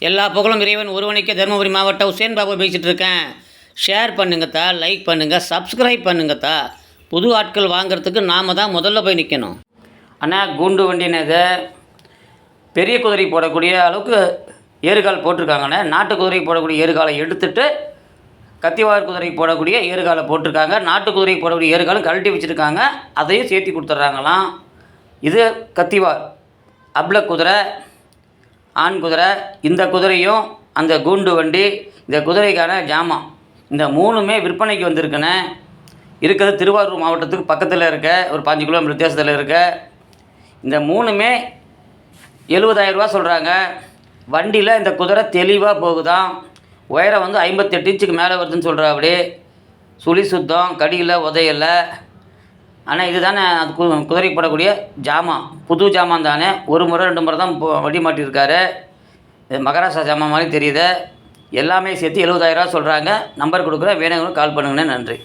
எல்லா புகழும் இறைவன் ஒருவனுக்கே. தருமபுரி மாவட்டம் உசேன் பாபு பேசிகிட்டு இருக்கேன். ஷேர் பண்ணுங்கத்தா, லைக் பண்ணுங்கள், சப்ஸ்கிரைப் பண்ணுங்கத்தா. புது ஆட்கள் வாங்கிறதுக்கு நாம் தான் முதல்ல போய் நிற்கணும். ஆனால் கூண்டு வண்டினதை பெரிய குதிரை போடக்கூடிய அளவுக்கு ஏறுகால் போட்டிருக்காங்கண்ணே. நாட்டு குதிரை போடக்கூடிய ஏறுகாலை எடுத்துகிட்டு கத்திவார் குதிரை போடக்கூடிய ஏறுகாலை போட்டிருக்காங்க. நாட்டு குதிரை போடக்கூடிய ஏறுகாலம் கழட்டி வச்சுருக்காங்க, அதையும் சேர்த்தி கொடுத்துட்றாங்களாம். இது கத்திவார் அப்ல குதிரை, ஆண் குதிரை. இந்த குதிரையும் அந்த கூண்டு வண்டி, இந்த குதிரைக்கான ஜாமான், இந்த மூணுமே விற்பனைக்கு வந்திருக்குன்னு. இருக்கிறது திருவாரூர் மாவட்டத்துக்கு பக்கத்தில் இருக்க, ஒரு 5 கிலோமீட்டர் வித்தியாசத்தில் இருக்க. இந்த மூணுமே 70,000 ரூபா சொல்கிறாங்க. வண்டியில் இந்த குதிரை தெளிவாக போகுதான். உயரம் வந்து 58 இன்ச்சுக்கு மேலே வருதுன்னு சொல்கிறா. அப்படி சுழி சுத்தம், கடியில் உதையலை. ஆனால் இது தானே அது குதிரை போடக்கூடிய ஜாமான், புது ஜாமான் தானே. ஒரு முறை 2 முறை தான் வண்டி மாட்டியிருக்காரு. இது மகாராஷ்டிரா ஜாமான் மாதிரி தெரியுது. எல்லாமே சேர்த்து 70,000 ரூபா சொல்கிறாங்க. நம்பர் கொடுக்குறேன், வேணுங்கிறவங்க கால் பண்ணுங்கண்ணே. நன்றி.